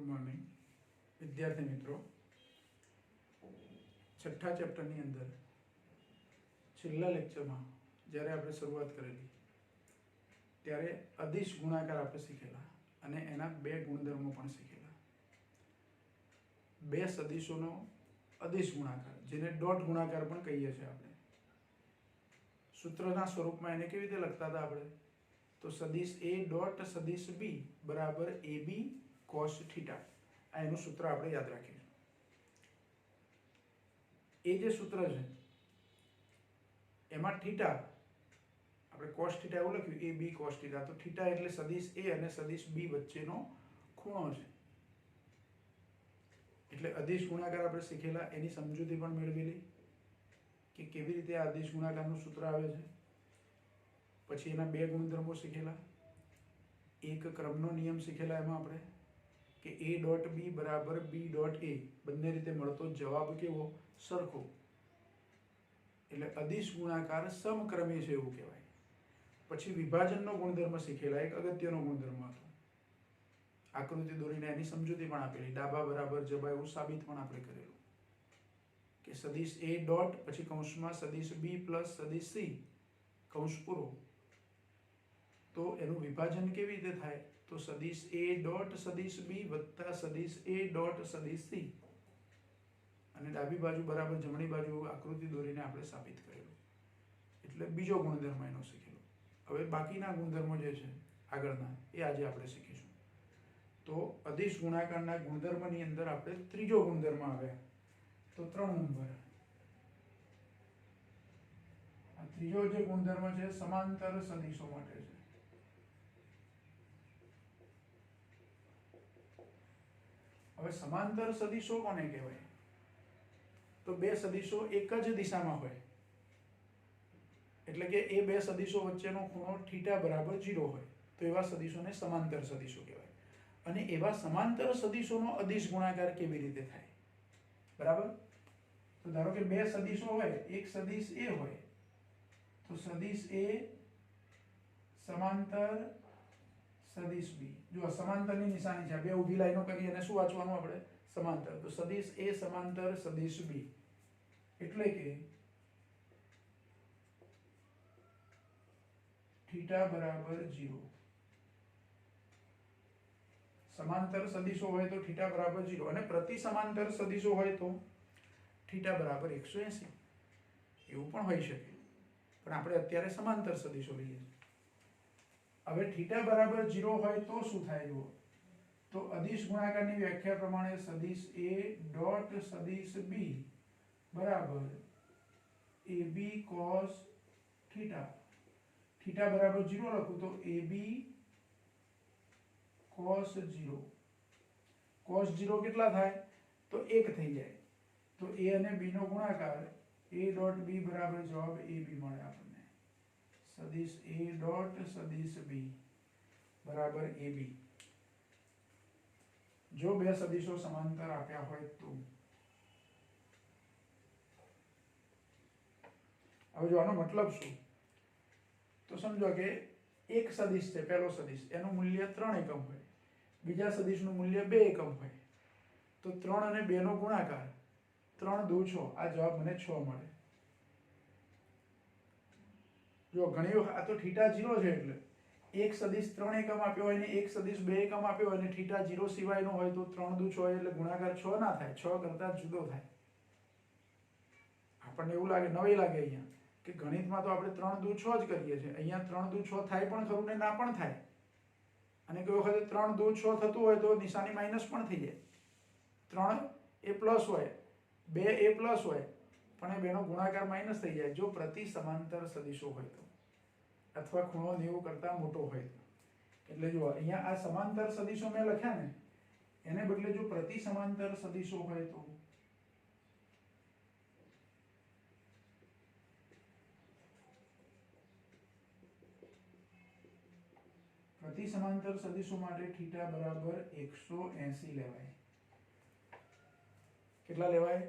Morning विद्यार्थी मित्रों, छठा चैप्टरनी अंदर छेल्ला लेक्चरमां ज्यारे आपणे शरूआत करेली त्यारे अदिश गुणाकार आपणे शीखेला अने एना बे गुणधर्मो पण शीखेला। बे सदिशोनो अदिश गुणाकार जेने डॉट गुणाकार पण कहीए छीए आपणे। सूत्रना स्वरूपमां एने केवी रीते लखता हता आपणे? तो सदिश ए डॉट सदिश बी बराबर ए बी cos थीटा। आ एनुं सूत्र आपणे याद राखीशुं। ए जे सूत्र छे एमां थीटा આપણે cos थीटा એવું લખ્યું ए बी cos थीटा। तो थीटा એટલે સદિશ a અને સદિશ b વચ્ચેનો ખૂણો છે। એટલે અદિશ ગુણાકાર આપણે શીખેલા એની સમજૂતી પણ મેળવેલી કે કેવી રીતે આ અદિશ ગુણાકારનું સૂત્ર આવે છે। પછી એના બે ગુણધર્મો શીખેલા, એક ક્રમનો નિયમ શીખેલા એમાં આપણે કે a ડોટ b બરાબર b ડોટ a બંને રીતે મળતો જવાબ કેવો? સરખો। એટલે અદિશ ગુણાકાર સમક્રમી છે એવું કહેવાય। પછી વિભાજનનો ગુણધર્મ શીખેલા, એક અગત્યનો ગુણધર્મ હતો। આકૃતિ દોરીને એની સમજૂતી પણ આપેલી, ડાબા બરાબર જબા એવું સાબિત પણ આપણે કરેલું કે સદિશ a ડોટ પછી કૌંસમાં સદિશ b પ્લસ સદિશ c કૌંસ પૂરો, તો એનું વિભાજન કેવી રીતે થાય? તો સદિશ a ડોટ સદિશ b વત્તા સદિશ a ડોટ સદિશ c અને ડાબી બાજુ બરાબર જમણી બાજુ આકૃતિ દોરીને આપણે સાબિત કરેલું। એટલે બીજો ગુણધર્મ એનો શીખેલો। હવે બાકીના ગુણધર્મો જે છે આગળના એ આજે આપણે શીખીશું। તો અદિશ ગુણાકારના ગુણધર્મની અંદર આપણે ત્રીજો ગુણધર્મ આવ્યા, તો 3 નંબર। આ ત્રીજો જે ગુણધર્મ છે સમાંતર સદિશો માટે છે। હવે સમાંતર સદિશો કોને કહેવાય? તો બે સદિશો એક જ દિશામાં હોય, એટલે કે એ બે સદિશો વચ્ચેનો ખૂણો θ બરાબર 0 હોય તો એવા સદિશોને સમાંતર સદિશો કહેવાય। અને એવા સમાંતર સદિશોનો અદિશ ગુણાકાર કેવી રીતે થાય? બરાબર? તો ધારો કે બે સદિશો હોય, એક સદિશ a હોય તો સદિશ a સમાંતર સદિશ b। જો સમાંતરની નિશાની છે, બે ઊભી લાઈનો કરી અને શું વાંચવાનું આપણે? સમાંતર। તો સદિશ a સમાંતર સદિશ b એટલે કે θ બરાબર 0। સમાંતર સદિશો હોય તો θ બરાબર 0 અને પ્રતિ સમાંતર સદિશો હોય તો θ બરાબર 180 એવું પણ હોઈ શકે, પણ આપણે અત્યારે સમાંતર સદિશો લઈએ છીએ। હવે θ બરાબર 0 હોય તો શું થાય? જુઓ તો અદિશ ગુણાકારની વ્યાખ્યા પ્રમાણે સદિશ a ડોટ સદિશ b બરાબર ab cos θ। θ બરાબર 0 લખું તો ab cos 0। cos 0 કેટલા થાય? તો 1 થઈ જાય। તો a અને b નો ગુણાકાર a ડોટ b બરાબર જવાબ ab મળે આપણને। સદિશ a ડોટ સદિશ b બરાબર ab। જો બે સદિશો સમાંતર આપ્યા હોય તો હવે જો આનો મતલબ શું? તો સમજો કે એક સદિશ છે, પહેલો સદિશ, એનું મૂલ્ય 3 એકમ હોય, બીજા સદિશનું મૂલ્ય 2 એકમ હોય, તો 3 અને 2 નો ગુણાકાર 3 દુ 6, આ જવાબ મને 6 મળે। જો ઘણી વખત આ તો θ 0 છે એટલે એક સદિશ 3 એકમ આપ્યો હોય ને એક સદિશ 2 એકમ આપ્યો હોય ને θ 0 સિવાયનો હોય તો 3 દુ 6 એટલે ગુણાકાર 6 ના થાય, 6 કરતા જુદો થાય। આપણને એવું લાગે, નવાઈ લાગે અહીંયા કે ગણિતમાં તો આપણે 3 દુ 6 જ કરીએ છીએ, અહીંયા 3 દુ 6 થાય પણ ખરું ને ના પણ થાય। અને કોઈ વખતે 3 દુ 6 થતું હોય તો નિશાની માઈનસ પણ થઈ જાય। 3 એ પ્લસ હોય, 2 એ પ્લસ હોય, પણ એ બેનો ગુણાકાર માઈનસ થઈ જાય જો પ્રતિ સમાંતર સદિશો હોય તો, અથવા ખૂણો 90 કરતા મોટો હોય તો। એટલે જો અહીંયા આ સમાંતર સદિશો મેં લખ્યા ને એને બદલે જો પ્રતિ સમાંતર સદિશો હોય તો પ્રતિ સમાંતર સદિશો માટે θ બરાબર 180 લેવાય। કેટલા લેવાય?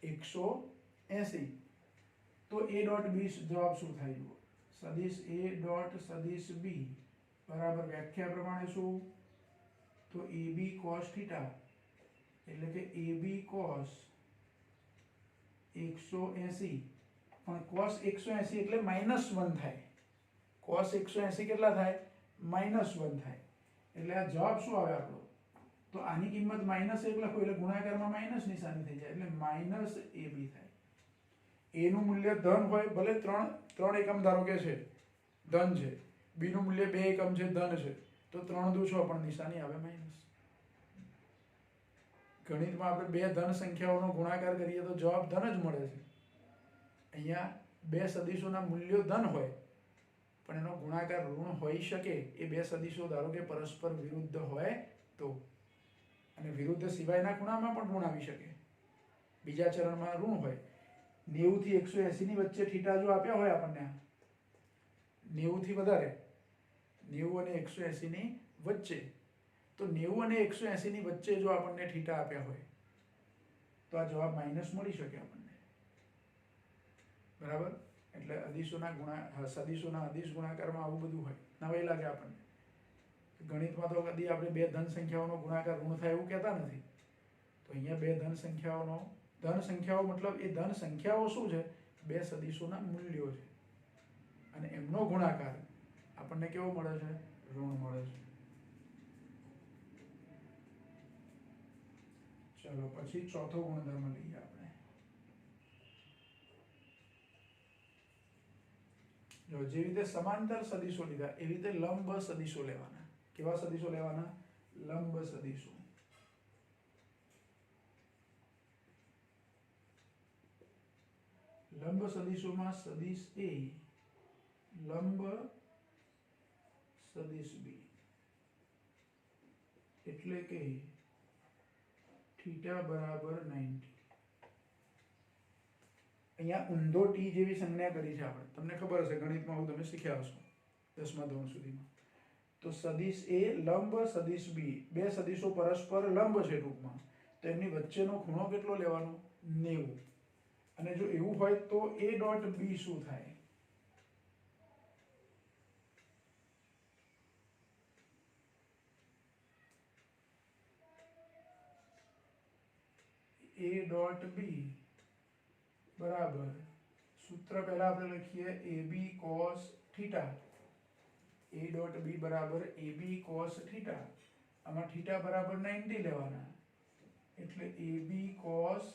180। તો a ડોટ b જવાબ શું થાય? જુઓ સદિશ a ડોટ સદિશ b બરાબર વ્યાખ્યા પ્રમાણે શું? તો એ બી કોસ થીટા એટલે કે એ બી કોસ 180, પણ કોસ 180 એટલે -1 થાય. કોસ 180 કેટલા થાય? -1 થાય. એટલે આ જવાબ શું આવે આપણો? તો આની કિંમત -1 લખો એટલે ગુણાકારમાં માઇનસ નિશાની થઈ જાય એટલે -ab થાય. a નું મૂલ્ય ધન હોય, ભલે 3 એકમ ધારો કે છે ધન છે, b નું મૂલ્ય 2 એકમ છે ધન છે, તો 3 દુ 6 પણ નિશાની આવે માઇનસ. ગણિતમાં આપણે બે ધન સંખ્યાઓનો ગુણાકાર કરીએ તો જવાબ ધન જ મળે છે. અહીંયા બે સદિશોના મૂલ્યો ધન હોય પણ એનો ગુણાકાર ઋણ હોઈ શકે. એ બે સદિશો ધારો કે પરસ્પર વિરુદ્ધ હોય તો, અને વિરુદ્ધ સિવાયના ખૂણામાં પણ ઋણ આવી શકે. બીજા ચરણમાં ઋણ હોય. 90 થી 180 ની વચ્ચે થીટા જો આપ્યા હોય આપણને, 90 થી વધારે, 90 અને 180 ની વચ્ચે, તો 90 અને 180 ની વચ્ચે જો આપણને થીટા આપ્યા હોય તો આ જવાબ માઇનસ મળી શકે આપણને. બરાબર? એટલે સદિશોના અદિશ ગુણાકારમાં આવું બધું હોય. નવાઈ લાગે આપણને. ગણિતમાં તો કદી આપણે બે ધન સંખ્યાઓનો ગુણાકાર ઋણ થાય એવું કહેતા નથી. તો અહીંયા બે ધન સંખ્યાઓ મતલબ એ ધન સંખ્યાઓ શું છે? બે સદિશોના મૂલ્યો છે, અને એમનો ગુણાકાર આપણને કેવો મળે છે? ઋણ મળે છે. ચલો પછી ચોથો ગુણધર્મ લઈએ આપણે. જો જે રીતે સમાંતર સદિશો લીધા એવી રીતે લંબ સદિશો લેવાના. કેવા સદિશો લેવાના? લંબ સદિશો. લંબ સદિશોમાં સદિશ A લંબ સદિશ B એટલે કે θ બરાબર 90. અહીંયા ઊંધો ટી જેવી સંજ્ઞા કરી છે આપણે. તમને ખબર હશે, ગણિતમાં હું તમે શીખ્યા હશો 10મા ધોરણ સુધીમાં. તો સદિશ A લંબ સદિશ B, બે સદિશો પરસ્પર લંબ છે ટૂંકમાં, તો એમની વચ્ચેનો ખૂણો કેટલો લેવાનો? 90. અને જો એવું હોય તો A ડોટ B શું થાય? A ડોટ B બરાબર, સૂત્ર પહેલા આપણે લખીએ AB cos θ. A dot B બરાબર AB cos θ. આમાં θ બરાબર 90 લેવાના, એટલે AB cos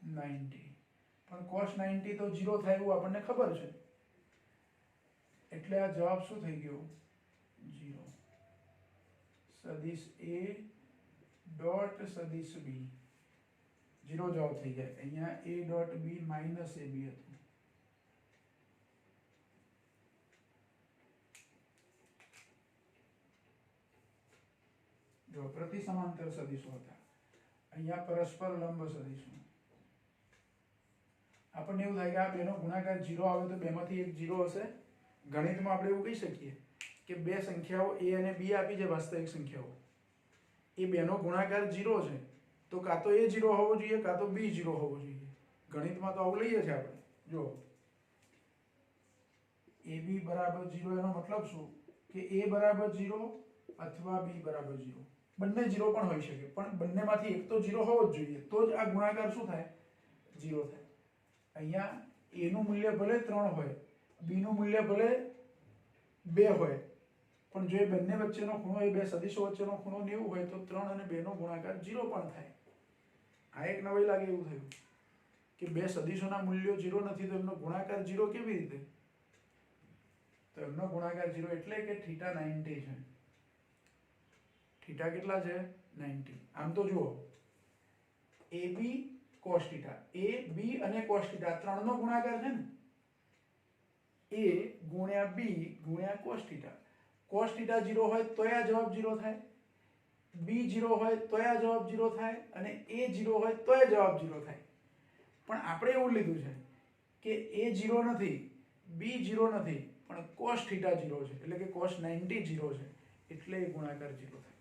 90. પણ cos 90 તો 0 થાય એવું આપણને ખબર છે, એટલે આ જવાબ શું થઈ ગયો? 0. સદિશ A ડોટ સદિશ B 0 જવાબ થઈ જાય. અહીંયા A dot B minus AB હતું. જો પ્રતિ સમાંતર સદિશો હતા, અહીંયા પરસ્પર લંબ સદિશો. આપણને એવું થાય કે આ બેનો ગુણાકાર 0 આવે તો બેમાંથી એક 0 હશે. ગણિતમાં આપણે એવું કહી શકીએ કે બે સંખ્યાઓ A અને B આપી છે, વાસ્તવિક સંખ્યાઓ. એ બેનો ગુણાકાર 0 છે, તો કાં તો A 0 હોવો જોઈએ, કાં તો B 0 હોવો જોઈએ. ગણિતમાં તો આવું લઈએ છીએ આપણે. જો AB બરાબર 0 એનો મતલબ શું? કે A બરાબર 0 અથવા B બરાબર 0. બંને 0 પણ હોઈ શકે, પણ બંનેમાંથી એક તો 0 હોવો જ જોઈએ, તો જ આ ગુણાકાર શું થાય? 0 થાય. અહીંયા A નું મૂલ્ય ભલે 3 હોય, B નું મૂલ્ય ભલે 2 હોય, પણ જો એ બંને વચ્ચેનો ખૂણો, એ બે સદિશો વચ્ચેનો ખૂણો 90 હોય તો 3 અને 2 નો ગુણાકાર 0 પણ થાય. આ એક નવાઈ લાગે એવું થયું કે બે સદિશોના મૂલ્યો 0 નથી તો એમનો ગુણાકાર 0 કેવી રીતે? તો એમનો ગુણાકાર 0 એટલે કે θ 90 છે. θ કેટલા છે? 90. આમ તો જુઓ, AB cos θ, A B અને cos θ ત્રણનો ગુણાકાર છે ને, A ગુણ્યા B ગુણ્યા cos θ. cos θ 0 હોય તો આ જવાબ 0 થાય, B 0 હોય તો આ જવાબ 0 થાય, અને A 0 હોય તો એ જવાબ 0 થાય. પણ આપણે એવું લીધું છે કે A 0 નથી, B 0 નથી, પણ cos θ 0 છે, એટલે કે cos 90 0 છે, એટલે એ ગુણાકાર 0 થાય.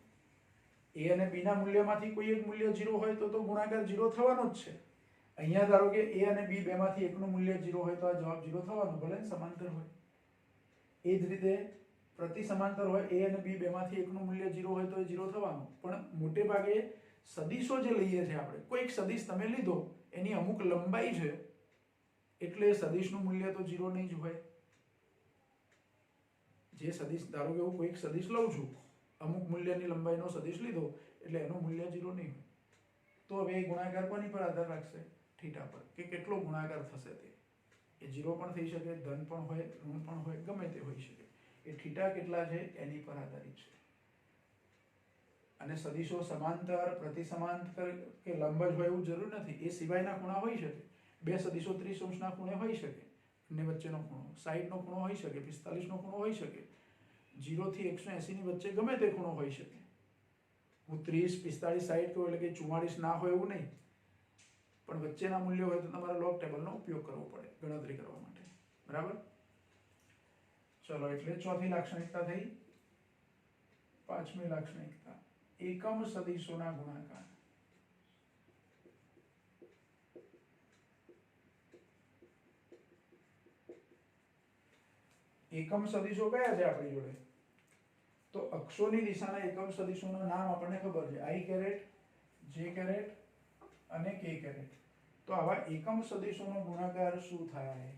A અને B ના મૂલ્યમાંથી કોઈ એક મૂલ્ય 0 હોય તો ગુણાકાર 0 થવાનો જ છે. અહીંયા ધારો કે A અને B બેમાંથી એકનું મૂલ્ય 0 હોય તો આ જવાબ 0 થવાનો, ભલે સમાંતર હોય. એ જ રીતે પ્રતિ સમાંતર હોય a અને b બેમાંથી એકનું મૂલ્ય 0 હોય તો એ 0 થવાનું. પણ મોટે ભાગે સદિશો જે લઈએ છીએ આપણે, કોઈ એક સદિશ તમે લીધો, એની અમુક લંબાઈ છે એટલે સદિશનું મૂલ્ય તો 0 નહીં જ હોય. જે સદિશ, ધારો કે હું કોઈ એક સદિશ લઉં છું, અમુક મૂલ્યની લંબાઈનો સદિશ લીધો એટલે એનું મૂલ્ય 0 નહીં હોય. તો હવે એ ગુણાકાર કોની પર આધાર રાખશે? થીટા પર, કે કેટલો ગુણાકાર થશે તે. એ 0 પણ થઈ શકે, ધન પણ હોય, ઋણ પણ હોય, ગમે તે હોઈ શકે. એ થીટા કેટલા છે એની પર આધારિત છે. અને સદિશો સમાંતર, પ્રતિ સમાંતર કે લંબ જ હોય એવું જરૂર નથી. એ સિવાયના ખૂણા હોઈ શકે. બે સદિશો 30 અંશના ખૂણે હોઈ શકે, બંને વચ્ચેનો ખૂણો 60 નો ખૂણો હોઈ શકે, 45 નો ખૂણો હોઈ શકે, 0 થી 180 ની વચ્ચે ગમે તે ખૂણો હોઈ શકે. હું 30, 45, 60 કહું એટલે કે 44 ના હોય એવું નહીં, પણ વચ્ચેના મૂલ્યો હોય તો તમારે લોગ ટેબલનો ઉપયોગ કરવો પડે ગણતરી કરવા માટે. બરાબર? ચલો, એટલે ચોથી લાક્ષણિકતા થઈ. પાંચમી લાક્ષણિકતા, એકમ સદિશોના ગુણાકાર. એકમ સદિશો કયા છે આપણી જોડે? તો અક્ષોની દિશાના એકમ સદિશોના નામ આપણને ખબર છે, i કેરેટ, j કેરેટ અને k કેરેટ. તો આવા એકમ સદિશોનો ગુણાકાર શું થાય?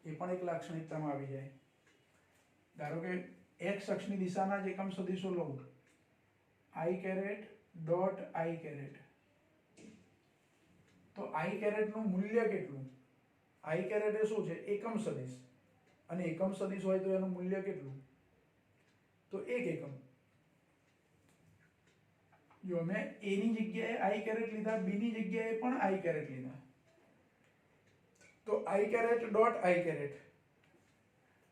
એ પણ એક લાક્ષણિકતામાં આવી જાય. ધારો કે x અક્ષની દિશાના જ એકમ સદિશો લઉં, i caret dot i caret. તો i કેરેટ નું મૂલ્ય કેટલું? i કેરેટ એ શું છે? એકમ સદિશ. અને એકમ સદિશ હોય તો એનું મૂલ્ય કેટલું? તો 1 એકમ. જો મેં a ની જગ્યાએ i કેરેટ લીધા, b ની જગ્યાએ પણ i કેરેટ લીધા. તો i caret dot i caret.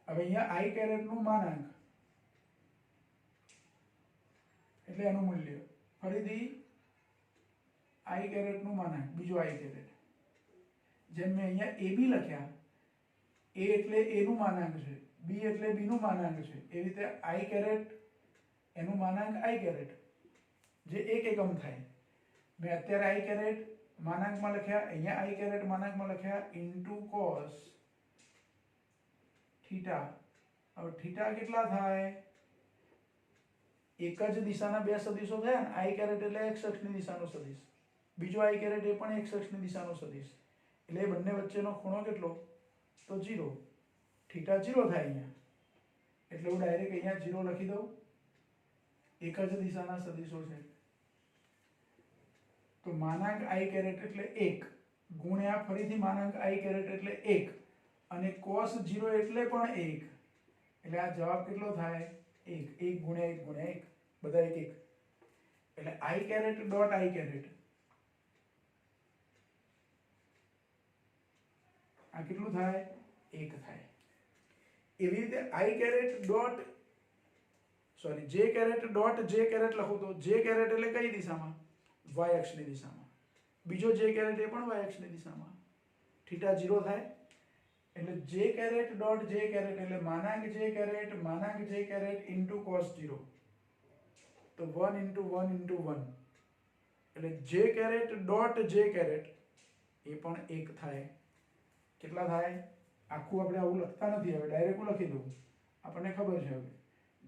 હવે અહીંયા i કેરેટ નું માનાંક એટલે એનું મૂલ્ય. ફરીથી i કેરેટ નું માનાંક, બીજો i કેરેટ. જેમ મેં અહીંયા ab લખ્યા, a એટલે a નું માનાંક છે, b એટલે b નું માનાંક છે, એવી રીતે i કેરેટ એનું માનાંક i કેરેટ, જે 1 એકમ થાય. મેં અત્યારે i કેરેટ માનાંકમાં લખ્યા, અહીંયા i કેરેટ માનાંકમાં લખ્યા, ઇન્ટુ cos થીટા. હવે થીટા કેટલા થાય? એક જ દિશાના બે સદિશો થયા ને, i કેરેટ એટલે x અક્ષની દિશાનો સદિશ, બીજો i કેરેટ એ પણ x અક્ષની દિશાનો સદિશ, એટલે એ બંને વચ્ચેનો ખૂણો કેટલો? તો 0. થીટા 0 થાય અહીંયા, એટલે હું ડાયરેક્ટ અહીંયા 0 લખી દઉં. એક જ દિશાના સદિશો છે તો માનાંક i કેરેટ એટલે 1 ગુણ્યા ફરીથી માનાંક i કેરેટ એટલે 1 અને cos 0 એટલે પણ 1, એટલે આ જવાબ કેટલો થાય? 1. 1 ગુણ્યા 1 ગુણ્યા 1, બધા 1 1. એટલે i caret dot i caret આ કેટલું થાય? 1 થાય. એવી રીતે i caret dot j caret dot j caret લખું તો j કેરેટ એટલે કઈ દિશામાં? y અક્ષની દિશામાં. બીજો j કેરેટ એ પણ y અક્ષની દિશામાં. થીટા 0 થાય એટલે j caret dot j caret એટલે માનાંક j કેરેટ ઇન્ટુ cos 0. તો 1 ઇન્ટુ 1 ઇન્ટુ 1 એટલે j caret dot j caret એ પણ 1 થાય. કેટલા થાય? આખું આપણે આવું લખતા નથી, હવે ડાયરેક્ટ હું લખી દઉં, આપણને ખબર છે. હવે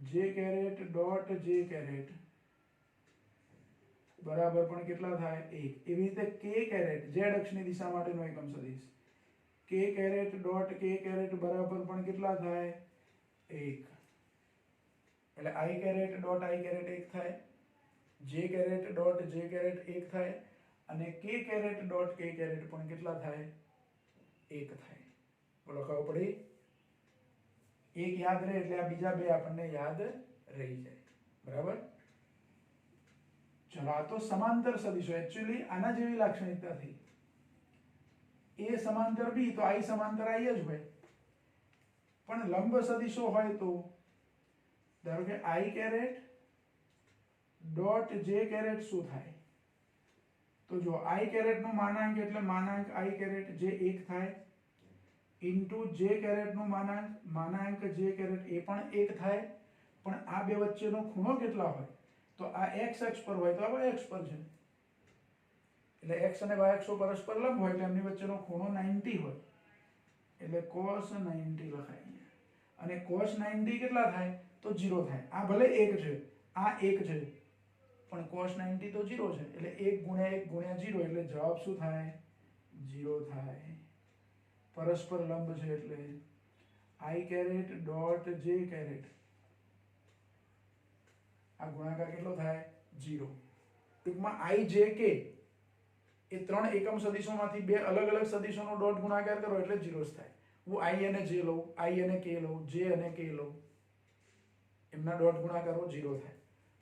j caret dot j caret બરાબર પણ કેટલા થાય? 1. એવી રીતે k કેરેટ z અક્ષની દિશા માટેનો એકમ સદિશ, k caret dot k caret બરાબર પણ કેટલા થાય? 1. એટલે i caret dot i caret 1 થાય, j caret dot j caret 1 થાય અને k caret dot k caret પણ કેટલા થાય? 1 થાય. બોલો ખબર પડી? એક યાદ રહે એટલે આ બીજા બે આપણને યાદ રહી જાય. બરાબર? ચલો, આ તો સમાંતર સદિશો. એકચ્યુઅલી આના જેવી લાક્ષણિકતા થઈ. a સમાંતર b તો i સમાંતર i જ હોય. પણ લંબ સદિશો હોય તો ધારો કે i caret dot j caret શું થાય? તો જો i કેરેટ નું માનાંક એટલે માનાંક i કેરેટ જે 1 થાય ઇન્ટુ j કેરેટ નું માનાંક j કેરેટ એ પણ 1 થાય. પણ આ બે વચ્ચેનો ખૂણો કેટલા હોય? તો આ x અક્ષ પર હોય તો આ y અક્ષ પર છે, એટલે x અને y અક્ષો પરસ્પર લંબ હોય એટલે એમની વચ્ચેનો ખૂણો 90 હોય, એટલે cos 90 લખાય. અને cos 90 કેટલા થાય તો 0 થાય. આ ભલે 1 છે, આ 1 છે, પણ cos 90 તો 0 છે, એટલે 1 ગુણ્યા 1 ગુણ્યા 0, એટલે જવાબ શું થાય? 0 થાય. પરસ્પર લંબ છે એટલે i caret dot j caret, આ ગુણાકાર કેટલો થાય? 0. ટૂંકમાં i j k એ ત્રણ એકમ સદિશોમાંથી બે અલગ અલગ સદિશોનો ડોટ ગુણાકાર કરો એટલે 0 જ થાય. હું i અને j લઉં, i અને k લઉં, j અને k લઉં, એમના ડોટ ગુણાકારો 0 થાય.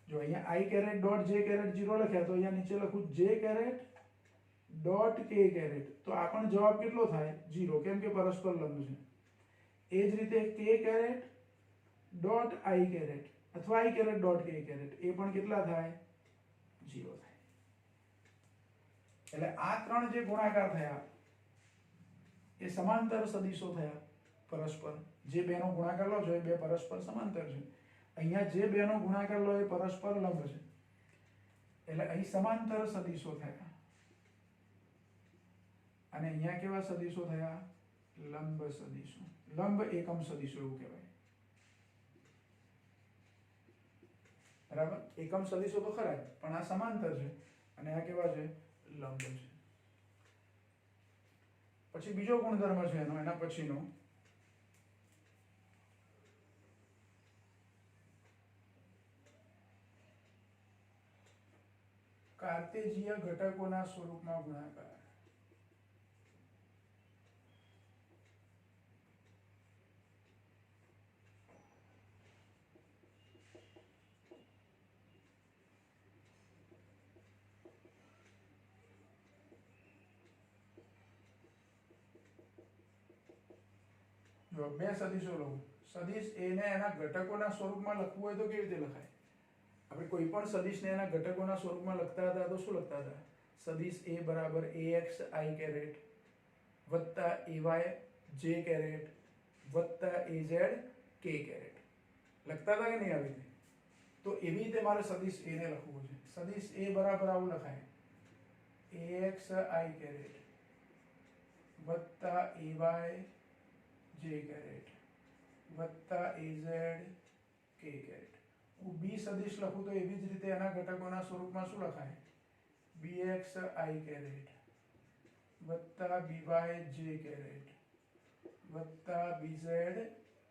જો અહીંયા i caret dot j caret 0 લખ્યા તો અહીંયા નીચે લખું j caret dot k caret, તો આ પણ જવાબ કેટલો થાય? 0, કેમ કે પરસ્પર લંબ છે. એ જ રીતે k caret dot i caret અથવા i caret dot k caret, એ પણ કેટલા થાય? 0 થાય. એટલે આ ત્રણ જે ગુણાકાર થયા એ સમાંતર સદિશો થયા પરસ્પર. જે બેનો ગુણાકાર લો છો એ બે પરસ્પર સમાંતર છે. અહીંયા જે બેનો ગુણાકાર લો એ પરસ્પર લંબ છે, એટલે અહીં સમાંતર સદિશો થયા. અને અહીંયા કેવા સદિશો થયા? લંબ સદિશો. લંબ એકમ સદિશો એવું કહેવાય. બરાબર? એકમ સદિશો તો ખરા જ, પણ આ સમાંતર છે અને આ કેવા છે? લંબ છે. પછી બીજો ગુણધર્મ છે એનો, એના પછીનો કાર્ટેશિય ઘટકોના સ્વરૂપમાં ગુણાકાર. જો બે સદિશો લઉં, સદિશ a ને એના ઘટકોના સ્વરૂપમાં લખવું હોય તો કેવી રીતે લખાય? આપણે કોઈ પણ સદિશને એના ઘટકોના સ્વરૂપમાં લખતા હતા તો શું લખતા હતા? સદિશ a બરાબર ax i કેરેટ વત્તા ay j કેરેટ વત્તા az k કેરેટ લખતા હતા કે નહીં આવી રીતે? તો એવી રીતે મારે સદિશ a ને લખવું છે. સદિશ a બરાબર આવું લખાય ax i કેરેટ વત્તા ay j કેરેટ વત્તા az k કેરેટ. હું b સદિશ લખું તો એવી જ રીતે એના ઘટકોના સ્વરૂપમાં શું લખાય? bx i કેરેટ વત્તા by j કેરેટ વત્તા bz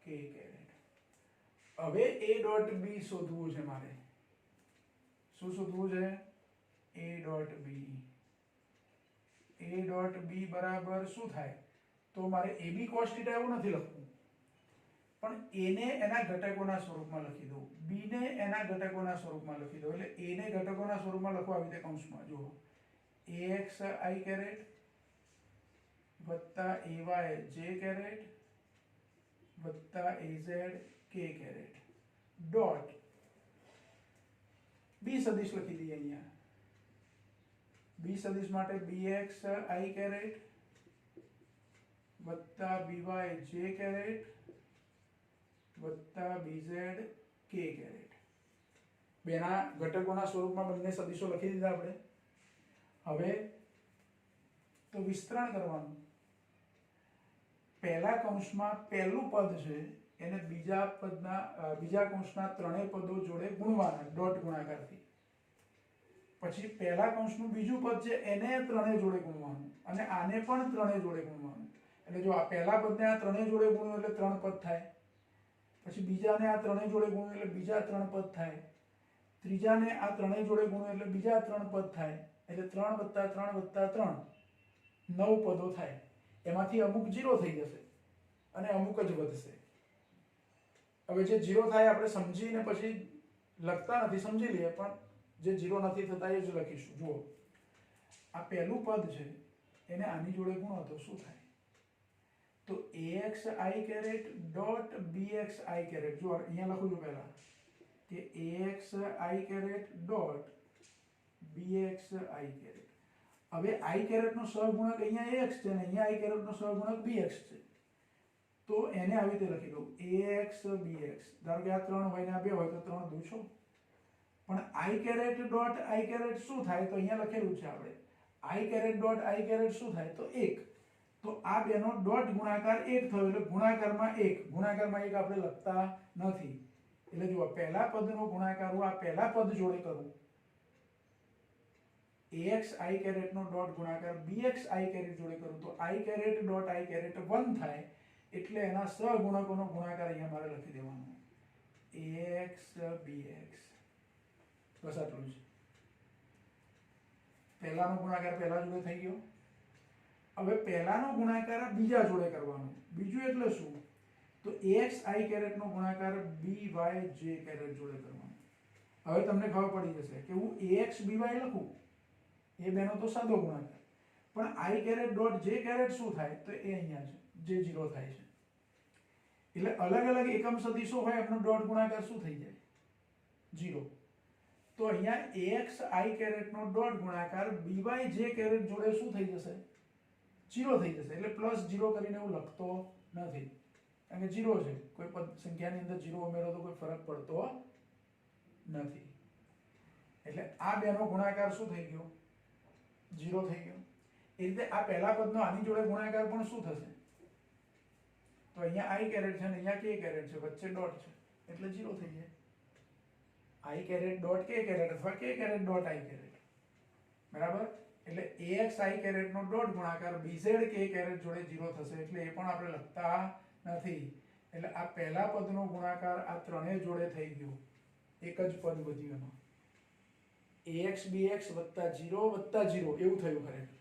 k કેરેટ. હવે a ડોટ b શોધવું છે મારે. શું શોધવું છે? a dot b. a dot b બરાબર શું થાય? તો મારે ab cos θ એવું નથી લખવું, પણ a ને એના ઘટકોના સ્વરૂપમાં લખી દઉં, b ને એના ઘટકોના સ્વરૂપમાં લખી દઉં. એટલે a ને ઘટકોના સ્વરૂપમાં લખવા આવી રીતે કૌંસમાં જુઓ ax i કેરેટ વત્તા ay j કેરેટ વત્તા az k caret dot b સદિશ લખી દઈએ. અહીંયા b સદિશ માટે bx i કેરેટ વત્તા by j કેરેટ વત્તા bz k કેરેટ. બેના ઘટકોના સ્વરૂપમાં બંને સદિશો લખી દીધા આપણે. હવે તો વિસ્તરણ કરવાનું. પહેલા કૌંસમાં પહેલું પદ છે એને બીજા કૌંસના ત્રણેય પદો જોડે ગુણવાના ડોટ ગુણાકારથી. પછી પહેલા કૌંસનું બીજું પદ છે એને ત્રણેય જોડે ગુણવાનું અને આને પણ ત્રણેય જોડે ગુણવાનું. એટલે જો આ પહેલા પદને આ ત્રણેય જોડે ગુણ્યું એટલે 3 પદ થાય. પછી બીજાને આ ત્રણેય જોડે ગુણ્યું એટલે બીજા 3 પદ થાય. ત્રીજાને આ ત્રણેય જોડે ગુણ્યું એટલે બીજા 3 પદ થાય. એટલે 3 + 3 + 3 9 પદો થાય. એમાંથી અમુક 0 થઈ જશે અને અમુક જ વધશે. હવે જે 0 થાય આપણે સમજીને પછી લખતા નથી, સમજી લઈએ, પણ જે 0 નથી થતા એ જ લખીશું. જુઓ આ પહેલું પદ છે એને આની જોડે ગુણો તો શું થાય? તો ax i caret dot bx i caret. જો અહીંયા લખું છું પહેલા કે ax i caret dot bx i caret. હવે i કેરેટનો સહગુણક અહીંયા ax છે અને અહીંયા i કેરેટનો સહગુણક bx છે. તો એને આવી રીતે લખી દઉં ax bx. ધારો કે આ 3 હોય ને આ 2 હોય તો 3 દુ 6. પણ i caret dot i caret શું થાય? તો અહીંયા લખેલું છે આપણે i caret dot i caret શું થાય? તો 1. તો આ બેનો ડોટ ગુણાકાર 1 થયો એટલે ગુણાકારમાં 1. ગુણાકારમાં 1 આપણે લખતા નથી. એટલે જુઓ પહેલા પદનો ગુણાકાર હું આ પહેલા પદ જોડે કરું, ax i કેરેટ નો ડોટ ગુણાકાર bx i કેરેટ જોડે કરું તો i caret dot i caret 1 થાય. એટલે એના સહગુણકોનો ગુણાકાર અહીંયા મારે લખી દેવાનો, ax bx. બસ આટલું જ. પહેલાનો ગુણાકાર પહેલા જોડે થઈ ગયો. હવે પહેલાનો ગુણાકાર બીજા જોડે કરવાનો. બીજું એટલે શું? તો ax i કેરેટ નો ગુણાકાર by j કેરેટ જોડે કરવાનો. હવે તમને ખબર પડી જશે કે હું ax by લખું એ બેનો તો સાદો ગુણાકાર, પણ i caret dot j caret શું થાય? તો એ અહીંયા છે, જે 0 થાય છે. એટલે અલગ અલગ એકમ સદિશો હોય એમનો ડોટ ગુણાકાર શું થઈ જાય? 0. તો અહીંયા ax i કેરેટ નો ડોટ ગુણાકાર by j કેરેટ જોડે શું થઈ જશે? 0 થઈ જશે. એટલે +0 કરીને હું લખતો નથી, કારણ કે 0 છે. કોઈ પદ સંખ્યાની અંદર 0 ઉમેરો તો કોઈ ફરક પડતો નથી. એટલે આ બેનો ગુણાકાર શું થઈ ગયો? 0 થઈ ગયો. એ રીતે આ પહેલા પદનો આની જોડે ગુણાકાર પણ શું થશે? તો અહીંયા i કેરેટ છે અને અહીંયા k કેરેટ છે, વચ્ચે ડોટ છે એટલે 0 થઈ જાય. i caret dot k caret અથવા k caret dot i caret. બરાબર? એટલે ax i કેરેટ નો ડોટ ગુણાકાર bz k કેરેટ જોડે 0 થશે. એટલે એ પણ આપણે લખતા નથી. એટલે આ પહેલા પદનો ગુણાકાર આ ત્રણેય જોડે થઈ ગયો. એક જ પદ વધ્યું એમાં. ax bx + 0 + 0 એવું થયું ખરેખર,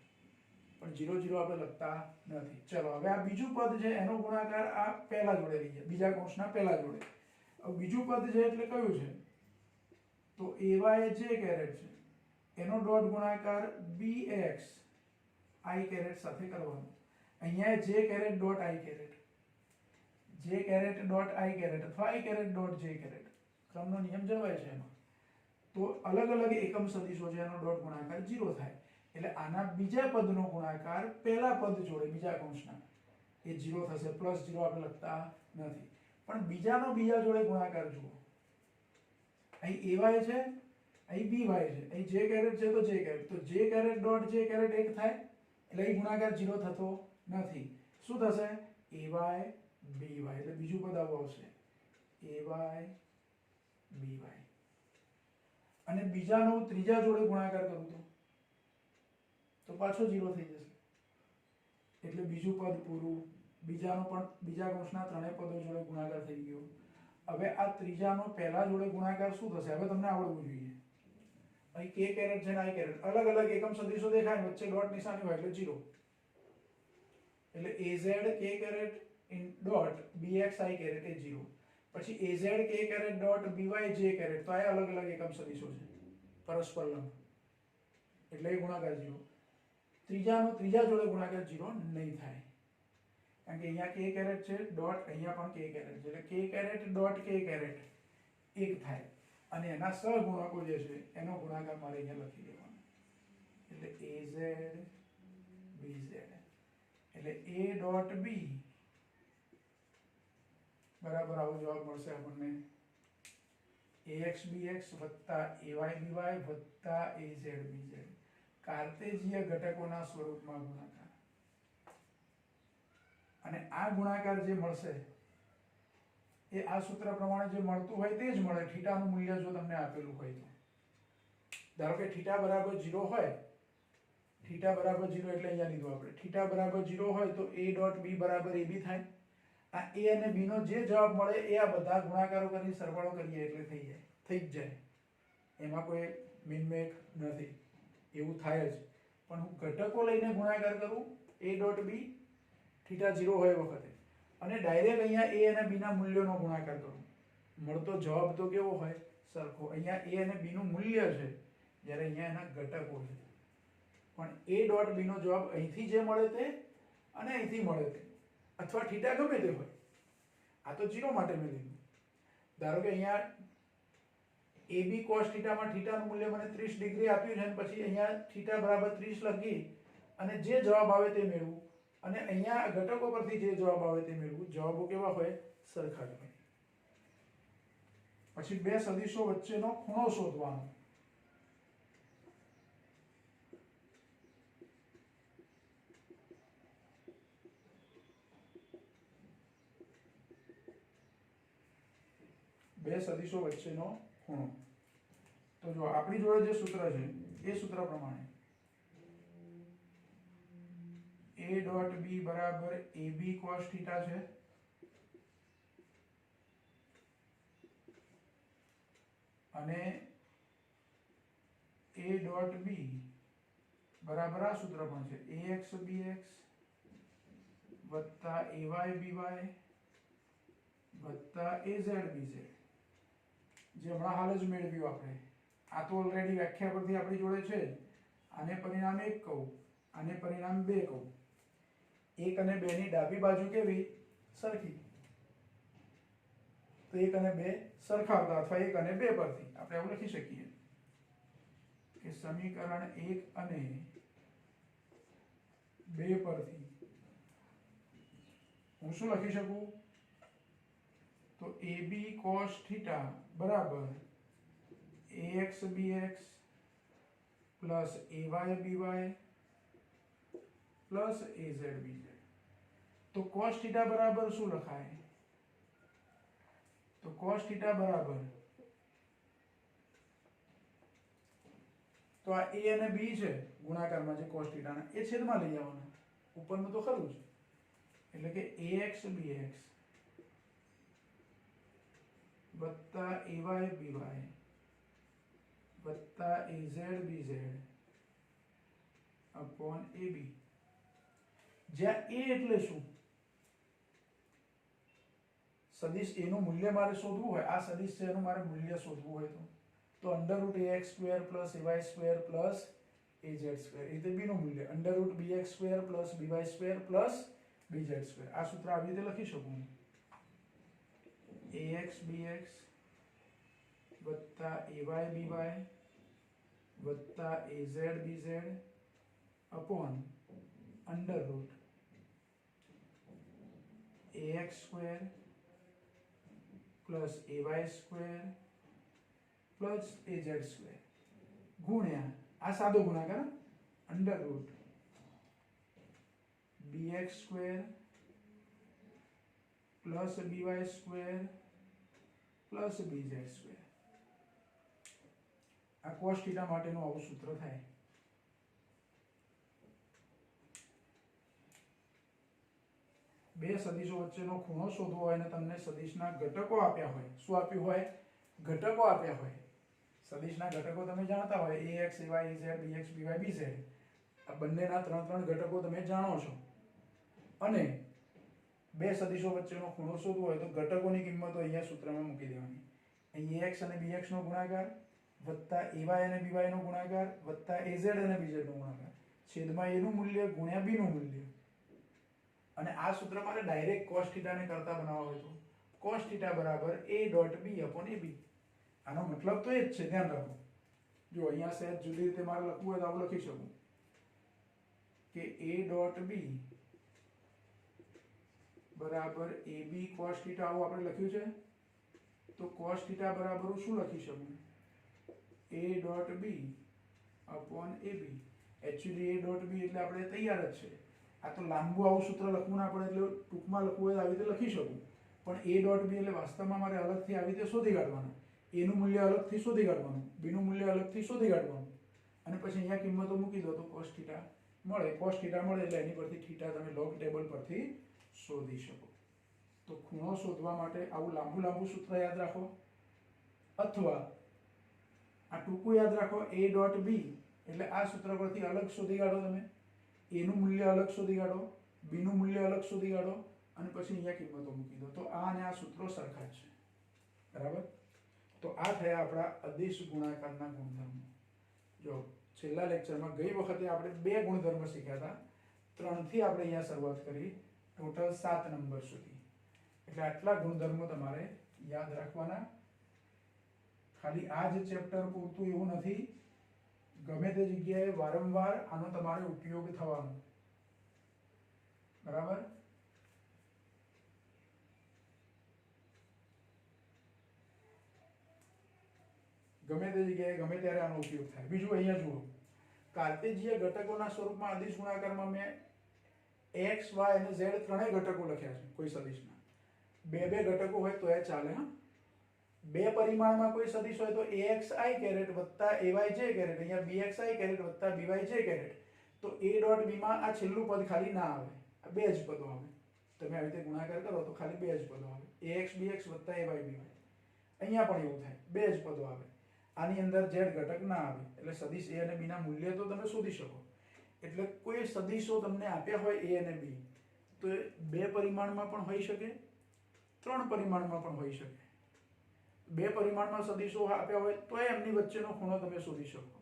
પણ 0 0 આપણે લખતા નથી. ચલો હવે આ બીજું પદ છે એનો ગુણાકાર આ પહેલા જોડે લઈ જાય, બીજા કૌંસના પહેલા જોડે. હવે બીજું પદ છે એટલે કયું છે? તો ay j કેરેટ છે, એનો ડોટ ગુણાકાર bx i કેરેટ સાથે કરવાનો. અહીંયા j caret dot i caret, j caret dot i caret અથવા i caret dot j caret, ક્રમનો નિયમ જળવાય છે એમાં. તો અલગ અલગ એકમ સદિશો છે એનો ડોટ ગુણાકાર 0 થાય. એટલે આના બીજા પદનો ગુણાકાર પહેલા પદ જોડે બીજા કૌંસના એ 0 થશે. +0 આપણે લખતા નથી. પણ બીજાનો બીજા જોડે ગુણાકાર જુઓ. અહીં ay છે, અહીં by છે, અહીં j કેરેટ છે તો j કેરેટ. તો j caret dot j caret 1 થાય એટલે અહીં ગુણાકાર 0 થતો નથી. શું થશે? ay by. એટલે બીજું પદ આવું આવશે, ay by. અને બીજાનો ત્રીજા જોડે ગુણાકાર કરું તો પાછો 0 થઈ જશે. એટલે બીજું પદ પૂરું. બીજાનો પણ બીજા કૌંસના ત્રણેય પદો જોડે ગુણાકાર થઈ ગયો. હવે આ ત્રીજાનો પહેલા જોડે ગુણાકાર શું થશે? હવે તમને આવડવું જોઈએ. અહીં k કેરેટ છે ને i કેરેટ અલગ અલગ એકમ સદિશો દેખાય, વચ્ચે ડોટ નિશાની હોય એટલે 0. એટલે az k caret dot bx i caret એ 0. પછી az k caret dot by j caret, તો આ અલગ અલગ એકમ સદિશો છે પરસ્પર લંબ, એટલે એ ગુણાકાર 0. ત્રીજા જોડે ગુણાકાર 0 નહીં થાય, કારણ કે અહીંયા k કેરેટ છે ડોટ અહીંયા પણ k કેરેટ છે. એટલે k caret dot k caret 1 થાય અને એના સહગુણકો જે છે એનો ગુણાકાર મારે અહીંયા લખી દેવાનો. એટલે az bz એટલે a ડોટ b બરાબર આવો જવાબ મળશે આપણને, ax bx + ay by + az bz. કાર્તેજીય ઘટકોના સ્વરૂપમાં ગુણાકાર. અને આ ગુણાકાર જે મળશે એ આ સૂત્ર પ્રમાણે જે મળતું હોય તે જ મળે. થીટાનું મૂલ્ય જો તમને આપેલું હોય તો, ધારો કે θ બરાબર 0 હોય, θ બરાબર 0 એટલે અહીંયા લીધું આપણે, θ બરાબર 0 હોય તો a ડોટ b બરાબર ab થાય. આ a અને b નો જે જવાબ મળે એ આ બધા ગુણાકારો કરી સરવાળો કરીએ એટલે થઈ જ જાય. એમાં કોઈ મિનમેક નથી, એવું થાય જ. પણ હું ઘટકો લઈને ગુણાકાર કરું a ડોટ b θ 0 હોય વખતે, અને ડાયરેક્ટ અહીંયા a અને b ના મૂલ્યોનો ગુણાકાર કરું, મળતો જવાબ તો કેવો હોય? સરખો. અહીંયા a અને b નું મૂલ્ય છે જ્યારે અહીંયા એના ઘટકો છે. પણ a ડોટ b નો જવાબ અહીંથી જે મળે તે અને અહીંથી મળે તે, અથવા θ ગમે તે હોય. આ તો 0 માટે મેં લીધું. ધારો કે અહીંયા ab cos θ માં θ નું મૂલ્ય મને 30 ડિગ્રી આપ્યું છે અને પછી અહીંયા θ બરાબર 30 લખી અને જે જવાબ આવે તે મેળવું, અને અહીંયા ઘટકો પરથી જે જવાબ આવે તે મેળવું. જવાબો કેવા હોય? સરખા જ હોય. પછી બે સદિશો વચ્ચેનો ખૂણો શોધવાનો. બે સદિશો વચ્ચેનો ખૂણો. તો જો આપણી જોડે જે સૂત્ર છે એ સૂત્ર પ્રમાણે a ડોટ b બરાબર ab cos થીટા છે અને a ડોટ b બરાબર આ સૂત્ર પણ છે ax bx વત્તા ay by વત્તા az bz, જે હમણાં હાલ જ મેળવ્યું આપણે. આ તો ઓલરેડી વ્યાખ્યા પરથી આપણી જોડે છે. આને પરિણામ 1 કહું, આને પરિણામ 2 કહું. 1 અને 2 ની ડાબી બાજુ કેવી? સરખી. તો 1 અને 2 સરખાવતા અથવા 1 અને 2 પરથી આપણે એવું લખી શકીએ કે સમીકરણ 1 અને 2 પરથી હું શું લખી શકું? તો ab cos થીટા બરાબર ax bx plus ay by plus az bz. તો cos થીટા બરાબર શું લખાય? તો cos થીટા બરાબર, તો આ a અને b છે ગુણાકારમાં જે cos થીટાના, એ છેદમાં લઈ આવવાના. ઉપરનું તો ખરું જ, એટલે કે ax bx વત્તા ay by વત્તા az bz અપોન ab. જ્યાં a એટલે શું? સદિશ a નું મૂલ્ય મારે શોધવું હોય, આ સદિશ છે એનું મારે મૂલ્ય શોધવું હોય તો √ax² + ay² + az². એ રીતે b નું મૂલ્ય √bx² + by² + bz². આ સૂત્ર આવી રીતે લખી શકું. ax bx વત્તા ay by વત્તા az bz upon √ax² + ay² + az² ગુણ્યા આ સાદો ગુણાકાર √bx² + by² + bz². આ cos થીટા માટેનું આવું સૂત્ર થાય. બે સદિશો વચ્ચેનો ખૂણો શોધવો હોય અને તમને સદિશના ઘટકો આપ્યા હોય. શું આપ્યું હોય? ઘટકો આપ્યા હોય. સદિશના ઘટકો તમે જાણતા હોય, ax ay az bx by bz. આ બંનેના ત્રણ ઘટકો તમે જાણો છો. અને બે સદિશો વચ્ચેનો ખૂણો શોધવો હોય તો ઘટકોની કિંમતો અહીંયા સૂત્રમાં મૂકી દેવાની. અહીં ax અને bx નો ગુણાકાર વત્તા ay અને by નો ગુણાકાર વત્તા az અને bz નો ગુણાકાર છેદમાં a નું મૂલ્ય ગુણ્યા b નું મૂલ્ય. અને આ સૂત્ર મારે ડાયરેક્ટ cos થીટાને કરતા બનાવવા હોય તો cos થીટા બરાબર a dot b upon ab. આનો મતલબ તો એ જ છે, ધ્યાન રાખો. જો અહીંયા સહેજ જુદી રીતે મારે લખવું હોય તો આવું લખી શકું કે a ડોટ b બરાબર ab cos થીટા, આવું આપણે લખ્યું છે. તો cos થીટા બરાબર શું લખી શકું? a dot b upon ab. Actually a dot b એટલે આપણે તૈયાર જ છે. આ તો લાંબુ આવું સૂત્ર લખવું ના પડે એટલે ટૂંકમાં લખવું હોય આવી રીતે લખી શકું. પણ a ડોટ b એટલે વાસ્તવમાં મારે અલગથી આવી રીતે શોધી કાઢવાનું. a નું મૂલ્ય અલગથી શોધી કાઢવાનું, b નું મૂલ્ય અલગથી શોધી કાઢવાનું, અને પછી અહીંયા કિંમતો મૂકી દો તો cos થીટા મળે. cos થીટા મળે એટલે એની પરથી થીટા તમે લોગ ટેબલ પરથી શોધી શકો. તો ખૂણો શોધવા માટે આવું લાંબુ સૂત્ર યાદ રાખો, અથવા આ ટૂંકું યાદ રાખો a ડોટ b એટલે આ સૂત્ર પરથી અલગ શોધી કાઢો. તમે a નું મૂલ્ય અલગ શોધી કાઢો, b નું મૂલ્ય અલગ શોધી કાઢો, અને પછી અહીંયા કિંમતો મૂકી દો. તો આ અને આ સૂત્રો સરખા જ છે. બરાબર? તો આ થયા આપણા અદિશ ગુણાકારના ગુણધર્મો. જો છેલ્લા લેક્ચરમાં ગઈ વખતે આપણે 2 ગુણધર્મ શીખ્યા હતા, 3 થી આપણે અહીંયા શરૂઆત કરી, ટોટલ 7 નંબર સુધી. એટલે આટલા ગુણધર્મો તમારે યાદ રાખવાના. ખાલી આ જ ચેપ્ટર પૂરતું એવું નથી, ગમે તે જગ્યાએ વારંવાર આનો તમારે ઉપયોગ થવાનો. બરાબર? ગમે તે જગ્યાએ ગમે ત્યારે આનો ઉપયોગ થાય. બીજું અહીંયા જુઓ, કાર્ટેશીય ઘટકોના સ્વરૂપમાં અદિશ ગુણાકારમાં મેં x y અને z ત્રણેય ઘટકો લખ્યા છે કોઈ સદિશના. બે ઘટકો હોય તો એ ચાલે. હા, બે પરિમાણમાં કોઈ સદિશ હોય તો axi કેરેટ વત્તા ayj કેરેટ, અહીંયા bxi કેરેટ વત્તા byj કેરેટ, તો a ડોટ b માં આ છેલ્લું પદ ખાલી ના આવે, આ બે જ પદો આવે. તમે આવી રીતે ગુણાકાર કરો તો ખાલી બે જ પદો આવે, ax bx વત્તા ay by. અહીંયા પણ એવું થાય, બે જ પદો આવે, આની અંદર z ઘટક ના આવે, એટલે સદિશ a અને b ના મૂલ્ય તો તમે શોધી શકો. એટલે કોઈ સદિશો તમને આપ્યા હોય a અને b, તો બે પરિમાણમાં પણ હોઈ શકે, ત્રણ પરિમાણમાં પણ હોઈ શકે. બે પરિમાણમાં સદિશો આપ્યા હોય તો એમની વચ્ચેનો ખૂણો તમે શોધી શકો,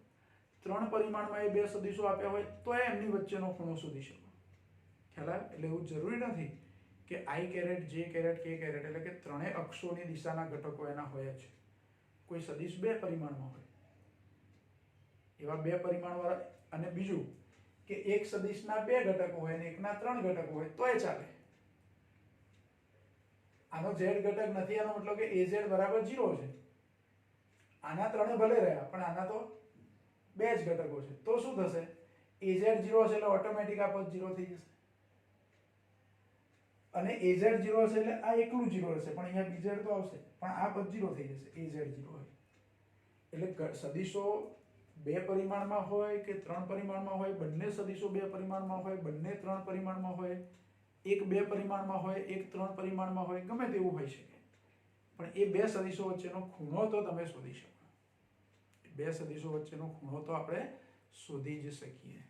ત્રણ પરિમાણમાં એ બે સદિશો આપ્યા હોય તો એમની વચ્ચેનો ખૂણો શોધી શકો. ખ્યાલ આવે? એટલે એવું જરૂરી નથી કે i caret j caret k caret એટલે કે ત્રણેય અક્ષોની દિશાના ઘટકો એના હોય જ. કોઈ સદિશ બે પરિમાણમાં હોય, એવા બે પરિમાણવાળા, અને બીજું કે એક સદિશના બે ઘટકો હોય અને એકના ત્રણ ઘટકો હોય તોય ચાલે. આનો z ઘટક નથી, આનો મતલબ કે az બરાબર 0 છે. આના ત્રણે ભલે રહ્યા પણ આના તો બે જ ઘટકો છે, તો શું થશે? az 0 છે એટલે ઓટોમેટિક આ પદ 0 થઈ જશે, અને az 0 છે એટલે આ એકલું 0 રહેશે, પણ અહીંયા bz તો આવશે, પણ આ પદ 0 થઈ જશે az 0 હોય. એટલે સદિશો બે પરિમાણમાં હોય કે ત્રણ પરિમાણમાં હોય, બંને સદિશો બે પરિમાણમાં હોય, બંને ત્રણ પરિમાણમાં હોય, એક બે પરિમાણમાં હોય, એક ત્રણ પરિમાણમાં હોય, ગમે તેવું હોઈ શકે, પણ એ બે સદિશો વચ્ચેનો ખૂણો તો તમે શોધી શકો. બે સદિશો વચ્ચેનો ખૂણો તો આપણે શોધી જ શકીએ,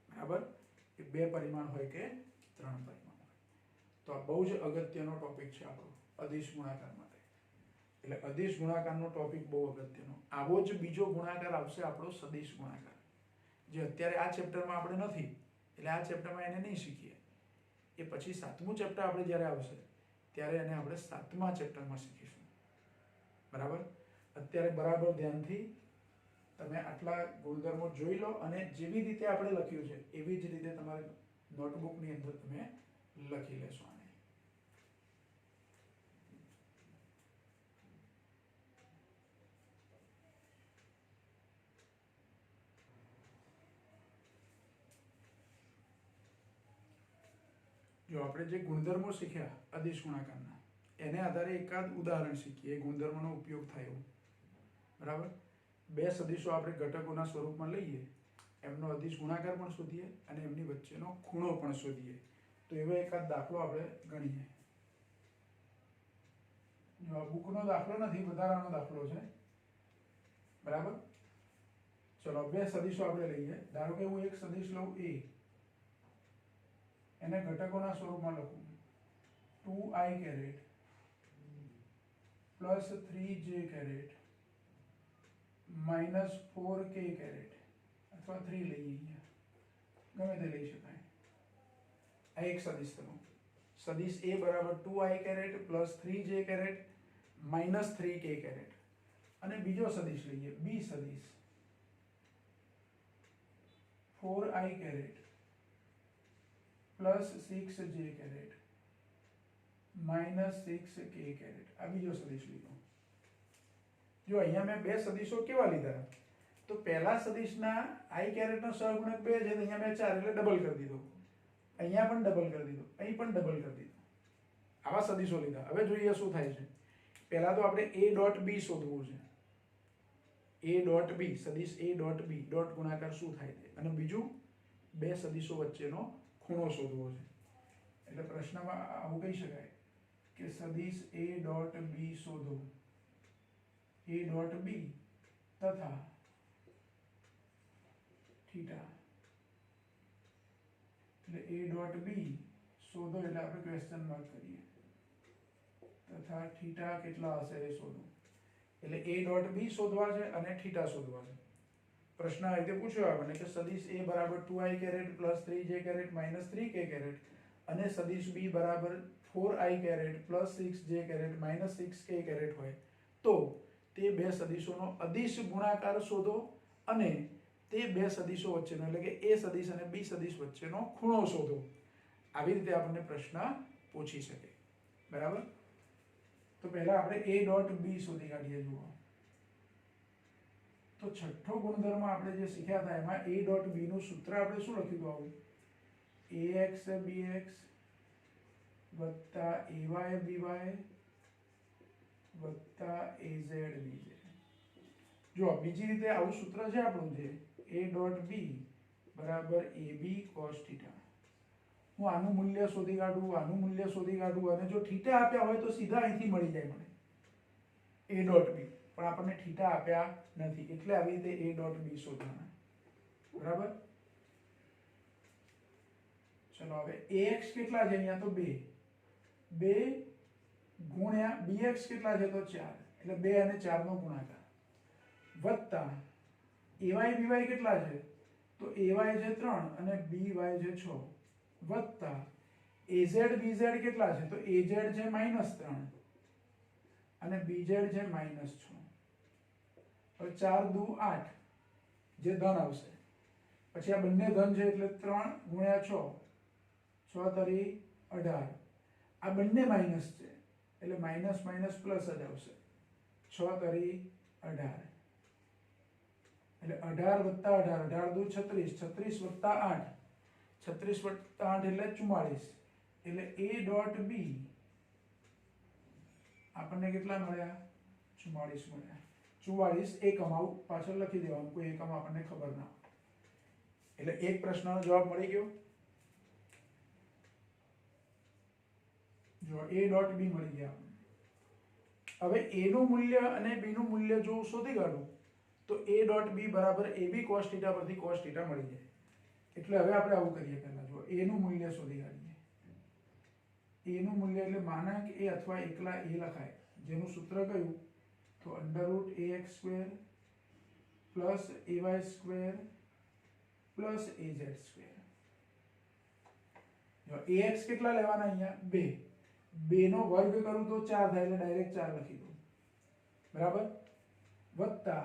બરાબર? એ બે પરિમાણ હોય કે ત્રણ પરિમાણ હોય. તો આ બહુ જ અગત્યનો ટોપિક છે આપણો અદિશ ગુણાકાર માટે. એટલે અદિશ ગુણાકારનો ટોપિક બહુ અગત્યનો. આવો જ બીજો ગુણાકાર આવશે આપણો સદિશ ગુણાકાર, જે અત્યારે આ ચેપ્ટરમાં આપણે નથી, એટલે આ ચેપ્ટરમાં એને નહીં શીખીએ. એ પછી સાતમું ચેપ્ટર આપણે જ્યારે આવશે ત્યારે એને આપણે સાતમા ચેપ્ટરમાં શીખીશું, બરાબર? અત્યારે બરાબર ધ્યાનથી તમે આટલા ગુણધર્મો જોઈ લો, અને જેવી રીતે આપણે લખ્યું છે એવી જ રીતે તમારે નોટબુકની અંદર તમે લખી લેશો આને. જો આપણે જે ગુણધર્મો શીખ્યા અદિશ ગુણાકારના, એને આધારે એકાદ ઉદાહરણ શીખીએ, એ ગુણધર્મોનો ઉપયોગ થાય એવું, બરાબર? બે સદિશો આપણે ઘટકોના સ્વરૂપમાં લઈએ, એમનો અદિશ ગુણાકાર પણ શોધીએ અને એમની વચ્ચેનો ખૂણો પણ શોધીએ. તો એવો એકાદ દાખલો આપણે ગણીએ. જો બુકનો દાખલો નથી, વધારાનો દાખલો છે, બરાબર? ચલો બે સદિશો આપણે લઈએ. ધારો કે હું એક સદિશ લઉં a, એને ઘટકોના સ્વરૂપમાં લખું 2i caret plus 3j caret minus 4k caret, અથવા 3 લઈએ, અહીંયા ગમે તે લઈ શકાય. આ એક સદિશ થયો. સદિશ a બરાબર 2i caret plus 3j caret minus 3k caret. અને બીજો સદિશ લઈએ b સદિશ 4i caret plus 6j caret minus 6k caret. આ બીજો સદિશ લીધો. જો અહીંયા મેં બે સદિશો કેવા લીધા, તો પહેલા સદિશના i કેરેટનો સહગુણક 2 છે, અહીંયા મેં 4 એટલે ડબલ કરી દીધો, અહીંયા પણ ડબલ કરી દીધો, અહીં પણ ડબલ કરી દીધો. આવા સદિશો લીધા. હવે જોઈએ શું થાય છે. પહેલા તો આપણે a ડોટ b શોધવું છે. a ડોટ b, સદિશ a ડોટ b ડોટ ગુણાકાર શું થાય છે, અને બીજું બે સદિશો વચ્ચેનો ખૂણો શોધવો છે. એટલે પ્રશ્નમાં આવું કહી શકાય કે સદિશ a ડોટ b શોધો, a ડોટ b તથા થીટા. એટલે a ડોટ b શોધો એટલે આપણે ક્વેશ્ચન માર્ક કરીએ, તથા થીટા કેટલા હશે એ શોધો. એટલે a ડોટ b શોધવા છે અને થીટા શોધવા છે. પ્રશ્ન આ રીતે પૂછ્યો આપણને કે સદિશ a બરાબર 2i caret plus 3j caret minus 3k caret અને સદિશ b બરાબર 4i caret plus 6j caret minus 6k caret હોય તો તે બે સદિશોનો અદિશ ગુણાકાર શોધો અને તે બે સદિશો વચ્ચેનો, એટલે કે a સદિશ અને b સદિશ વચ્ચેનો ખૂણો શોધો. આવી રીતે આપણને પ્રશ્ન પૂછી શકે, બરાબર? તો પહેલા આપણે a ડોટ b શોધી કાઢીએ. જુઓ તો છઠ્ઠો ગુણધર્મ આપણે જે શીખ્યા હતા એમાં a ડોટ b નું સૂત્ર આપણે શું લખ્યું હતું? આવું ax bx વત્તા ay by વત્તા AZBJ. જો બીજી રીતે આવું સૂત્ર છે આપણું જે A ડોટ B બરાબર AB cos θ. હું આનું મૂલ્ય શોધી કાઢું, આનું મૂલ્ય શોધી કાઢું, અને જો થીટા આપ્યા હોય તો સીધા અહીંથી મળી જાય મને A ડોટ B, પણ આપણને થીટા આપ્યા નથી એટલે આવી રીતે A ડોટ B શોધવાના. બરાબર. ચલો હવે ax કેટલા છે અહીંયા તો 2 2 ગુણ્યા bx કેટલા છે તો 4 એટલે 2 અને 4 નો ગુણાકાર વત્તા ay by કેટલા છે તો ay છે 3 અને by છે 6 વત્તા az bz કેટલા છે તો az છે -3 અને bz છે -6. હવે 4 દુ 8 જે ધન આવશે, પછી આ બંને ધન છે એટલે 3 ગુણ્યા 6 6 તરી 18, આ બંને માઈનસ છે એટલે માઈનસ માઈનસ પ્લસ જ આવશે 6 તરી 18 એટલે 18 વત્તા 18 18 દુ 36 36 વત્તા 8 36 વત્તા 8 એટલે 44 એટલે A ડોટ B આપણને કેટલા મળ્યા 44 મળ્યા. 44 એકમ આવું પાછળ લખી દેવાનું, કોઈ એકમ આપણને ખબર ના હોય. એટલે એક પ્રશ્નનો જવાબ મળી ગયો. જો A ડોટ B મળી ગયા. હવે A નું મૂલ્ય અને B નું મૂલ્ય જો શોધી કાઢું તો A ડોટ B બરાબર AB cos θ પરથી cos θ મળી જાય. એટલે હવે આપણે આવું કરીએ, પહેલા જો A નું મૂલ્ય શોધી કાઢીએ. A નું મૂલ્ય એટલે માનાંક A અથવા એકલા A લખાય, જેનું સૂત્ર કયું તો √ax² plus ay² plus az². જો ax કેટલા લેવાના અહીંયા 2 2 નો વર્ગ કરું તો 4 થાય એટલે ડાયરેક્ટ 4 લખી દઉં. બરાબર. વત્તા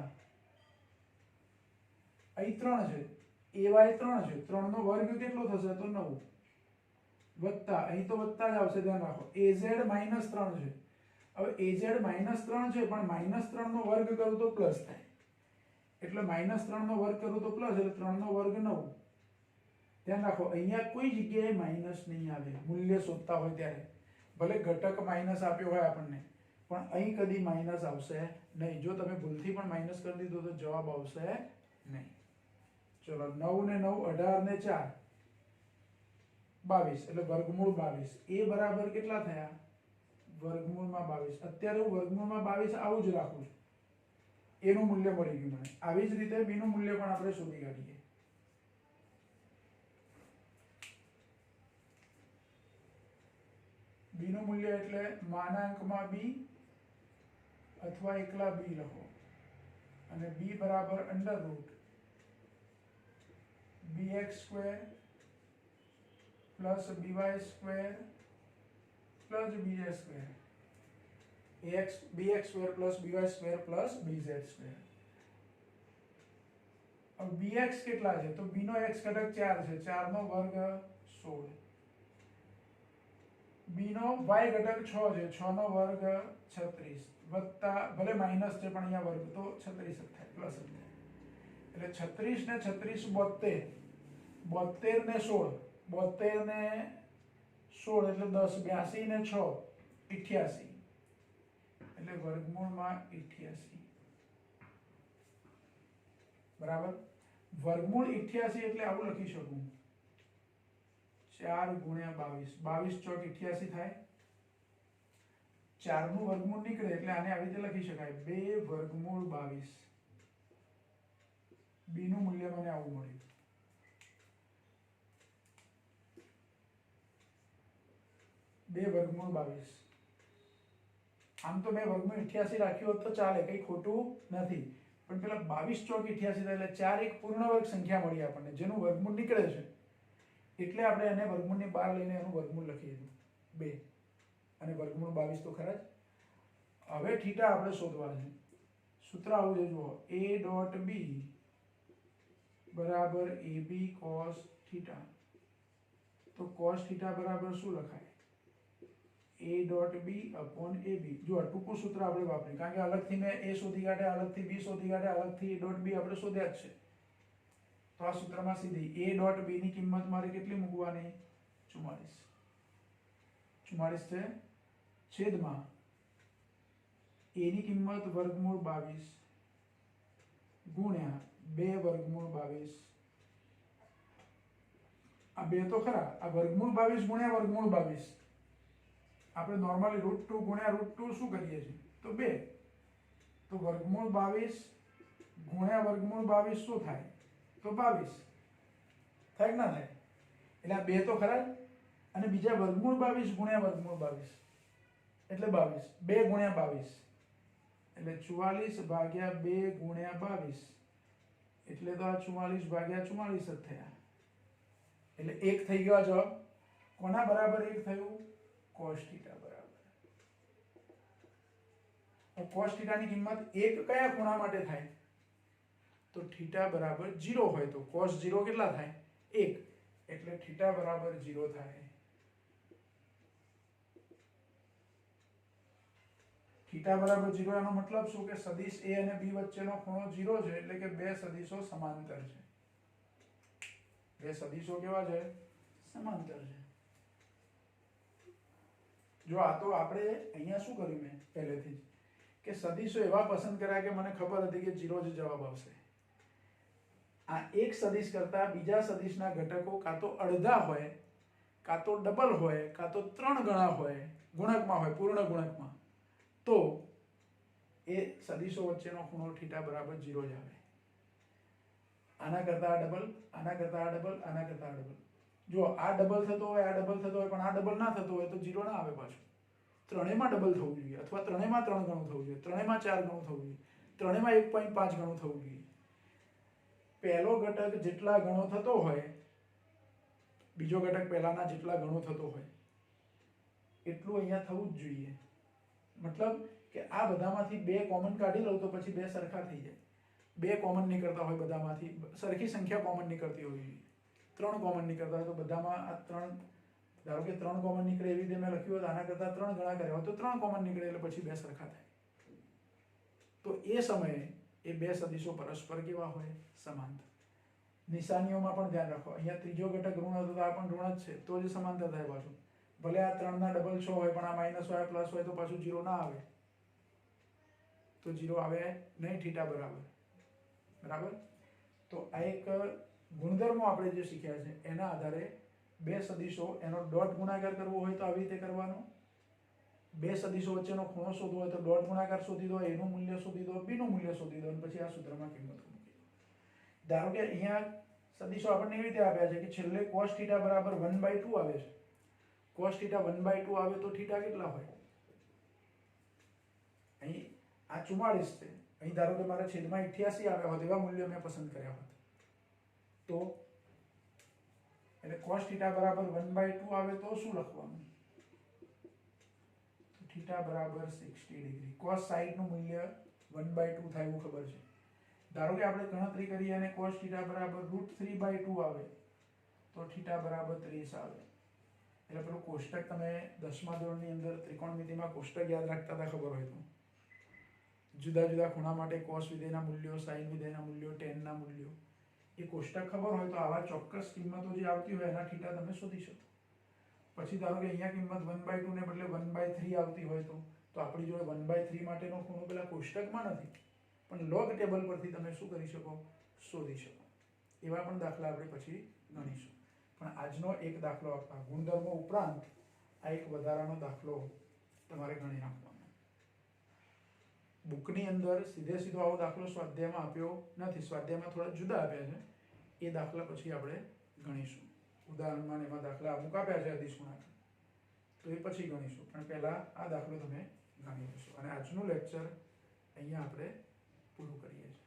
અહીં 3 છે, ay 3 છે, 3 નો વર્ગ કેટલો થશે તો 9 વત્તા અહીં તો વત્તા જ આવશે, ધ્યાન રાખો az -3 છે. હવે az -3 છે પણ -3 નો વર્ગ કરું તો પ્લસ થાય એટલે -3 નો વર્ગ કરું તો પ્લસ એટલે 3 નો વર્ગ 9. ધ્યાન રાખો અહીંયા કોઈ જગ્યાએ માઈનસ નહીં આવે મૂલ્ય શોધતા હોય ત્યારે, ભલે ઘટક માઈનસ આપ્યો હોય આપણને પણ અહીં કદી માઈનસ આવશે નહીં. જો તમે ભૂલથી પણ માઈનસ કરી દીધો તો જવાબ આવશે નહીં. ચલો 9 ને 9 18 ને 4 22 એટલે વર્ગમૂળ 22. A બરાબર કેટલા થયા વર્ગમૂળમાં 22. અત્યારે હું વર્ગમૂળમાં 22 આવું જ રાખું છું. A નું મૂલ્ય મળી ગયું મને. આવી જ રીતે B નું મૂલ્ય પણ આપણે શોધી કાઢીએ. B નું મૂલ્ય એટલે માનાંકમાં B અથવા એકલા B લખો અને B બરાબર √bx² plus by² plus bz², bx² plus by² plus bz². હવે bx કેટલા છે તો b નો x ઘટક 4 છે, 4 નો વર્ગ 16. b નો y ઘટક 6 છે, 6 નો વર્ગ 36 વત્તા ભલે માઈનસ છે પણ અહીંયા વર્ગ તો 36 થાય પ્લસ જ થાય એટલે 36 ને 36 72 72 ને 16 72 ને 16 એટલે 10 82 ને 6 88 એટલે વર્ગમૂળમાં 88. બરાબર. વર્ગમૂળ 88 એટલે આવું લખી શકું 4 ગુણ્યા 22 22 ચોક 88 થાય. 4 નું વર્ગમૂળ નીકળે એટલે આને આવી રીતે લખી શકાય 2 વર્ગમૂળ 22. B નું મૂલ્ય મને આવું મળ્યું. બે વર્ગમૂળ 22. આમ તો મેં વર્ગમૂળ 88 રાખ્યું હોત તો ચાલે, કઈ ખોટું નથી, પણ પેલા 22 ચોક 88 થાય એટલે 4 એક પૂર્ણ વર્ગ સંખ્યા મળી આપણને જેનું વર્ગમૂળ નીકળે છે એટલે આપણે એને વર્ગમૂળની બહાર લઈને એનું વર્ગમૂળ લખી દીધું 2 અને વર્ગમૂળ 22 તો ખરા જ. હવે થીટા આપણે શોધવા છે. સૂત્ર આવું છે જુઓ A ડોટ B બરાબર AB cos θ. તો cos θ બરાબર શું લખાય A dot B upon AB. જો આ ટૂંકું સૂત્ર આપણે વાપરીએ કારણ કે અલગથી મેં A શોધી કાઢ્યા, અલગથી B શોધી કાઢ્યા, અલગથી A ડોટ B આપણે શોધ્યા જ છે. તો આ સૂત્રમાં સીધી A ડોટ B ની કિંમત મારે કેટલી મૂકવાની 44 છે છેદમાં એની કિંમત વર્ગમૂળ 22 ગુણ્યા 2 વર્ગમૂળ 22, આ બે તો ખરા, આ વર્ગમૂળ 22 ગુણ્યા વર્ગમૂળ 22, આપણે નોર્મલી √2 ગુણ્યા √2 શું કરીએ છીએ તો 2, તો વર્ગમૂળ 22 ગુણ્યા વર્ગમૂળ 22 શું થાય તો 22 થાય કે ના થાય? એટલે આ બે તો ખરા જ, અને બીજા વર્ગમૂળ 22 ગુણ્યા વર્ગમૂળ 22 એટલે 22, 2 ગુણ્યા 22 એટલે 44 ભાગ્યા 2 ગુણ્યા 22, એટલે તો આ 44 ભાગ્યા 44 જ થયા, એટલે 1 થઈ ગયો જવાબ. કોના બરાબર 1 થયું? cos θ બરાબર. cos θ ની કિંમત 1 કયા ખૂણા માટે થાય તો θ બરાબર 0 હોય તો cos 0 કેટલા થાય 1, એટલે θ બરાબર 0 થાય. θ બરાબર 0 એનો મતલબ શું કે સદિશ a અને b વચ્ચેનો ખૂણો 0 છે, એટલે કે બે સદિશો સમાંતર છે. બે સદિશો કેવા છે? સમાંતર છે. જો આ તો આપણે અહીંયા શું કર્યું મેં પહેલેથી જ કે સદિશો એવા પસંદ કર્યા કે મને ખબર હતી કે 0 જ જવાબ આવશે. આ એક સદિશ કરતા બીજા સદિશના ઘટકો કાં તો અડધા હોય, કાં તો ડબલ હોય, કાં તો 3 ગણા હોય, ગુણકમાં હોય, પૂર્ણ ગુણકમાં, તો એ સદિશો વચ્ચેનો ખૂણો θ બરાબર 0 જ આવે. આના કરતા આ ડબલ, આના કરતા આ ડબલ, આના કરતા આ ડબલ. જો આ ડબલ થતો હોય, આ ડબલ થતો હોય, પણ આ ડબલ ના થતો હોય તો 0 ના આવે પાછું. ત્રણેયમાં ડબલ થવું જોઈએ, અથવા ત્રણેયમાં 3 ગણું થવું જોઈએ, ત્રણેયમાં 4 ગણું થવું જોઈએ, ત્રણેયમાં 1.5 ગણું થવું જોઈએ. પહેલો ઘટક જેટલા ગણો થતો હોય, બીજો ઘટક પહેલાના જેટલા ગણો થતો હોય એટલું અહીંયા થવું જ જોઈએ. મતલબ કે આ બધામાંથી 2 કોમન કાઢી લઉં તો પછી 2 સરખા થઈ જાય. 2 કોમન નીકળતા હોય બધામાંથી, સરખી સંખ્યા કોમન નીકળતી હોવી જોઈએ. 3 કોમન નીકળતા હોય તો બધામાં આ 3, ધારો કે 3 કોમન નીકળે એવી રીતે મેં લખ્યું હોય, આના કરતા 3 ગણા કર્યા હોય તો 3 કોમન નીકળે, એટલે પછી 2 સરખા થાય. તો એ સમયે એ બે સદિશો પરસ્પર કેવા હોય? સમાંતર. નિશાનીઓમાં પણ ધ્યાન રાખો, અહીંયા ત્રીજો ઘટક ઋણ હતો તો આ પણ ઋણ જ છે, તો જ સમાંતર થાય પાછું. ભલે આ 3 ના ડબલ 6 હોય, પણ આ માઇનસ હોય, પ્લસ હોય તો પાછું 0 ના આવે, તો 0 આવે નહીં θ બરાબર. બરાબર. તો આ એક ગુણધર્મો આપણે જે શીખ્યા છે એના આધારે બે સદિશો, એનો ડોટ ગુણાકાર કરવો હોય તો આવી રીતે કરવાનો, બે સદિશો વચ્ચેનો ખૂણો શોધવો હોય તો ડોટ ગુણાકાર શોધી દો, એનું મૂલ્ય શોધી દો, બી નું મૂલ્ય શોધી દો, અને પછી આ સૂત્રમાં કિંમત મૂકી દો. ધારો કે અહીંયા સદિશો આપણને એવી રીતે આપ્યા છે કે છેલ્લે cos θ બરાબર 1/2 આવે છે. cos θ 1/2 આવે તો θ કેટલા હોય? અહીં આ 44 છે, અહીં ધારો કે મારા છેદમાં 88 આવ્યા હોત, એવા મૂલ્યો મેં પસંદ કર્યા હોત તો, એટલે cos θ બરાબર 1/2 આવે તો શું લખવાનું? θ બરાબર 60 ડિગ્રી. cos 60 નું મૂલ્ય 1/2 થાય એવું ખબર છે. ધારો કે આપણે ગણતરી કરીએ અને cos θ બરાબર √3/2 આવે તો θ બરાબર 30 આવે. એટલે પેલું કોષ્ટક તમે 10મા ધોરણની અંદર ત્રિકોણમિતિમાં કોષ્ટક યાદ રાખતા હતા ખબર હોય તો, જુદા જુદા ખૂણા માટે cos વિધેયના મૂલ્યો, sin વિધેયના મૂલ્યો, tan ના મૂલ્યો, એ કોષ્ટક ખબર હોય તો આવા ચોક્કસ કિંમતો જે આવતી હોય એના θ તમે શોધી શકો. પછી ધારો કે અહીંયા કિંમત 1/2 ને બદલે 1/3 આવતી હોય તો આપણી જોડે 1/3 માટેનો ખૂણો પેલા કોષ્ટકમાં નથી, પણ લોગ ટેબલ પરથી તમે શું કરી શકો? શોધી શકો. એવા પણ દાખલા આપણે પછી ગણીશું. પણ આજનો એક દાખલો આપવા, ગુણધર્મો ઉપરાંત આ એક વધારાનો દાખલો તમારે ગણી નાખવાનો. બુકની અંદર સીધે સીધો આવો દાખલો સ્વાધ્યાયમાં આપ્યો નથી, સ્વાધ્યાયમાં થોડા જુદા આપ્યા છે. એ દાખલા પછી આપણે ગણીશું. ઉદાહરણમાં એમાં દાખલા અમુક આપ્યા છે અદિશ ગુણાકાર, તો એ પછી ગણીશું. પણ પહેલા આ દાખલો તમે ગણી લેશો. અને આજનું લેક્ચર અહીંયા આપણે પૂરું કરીએ છીએ.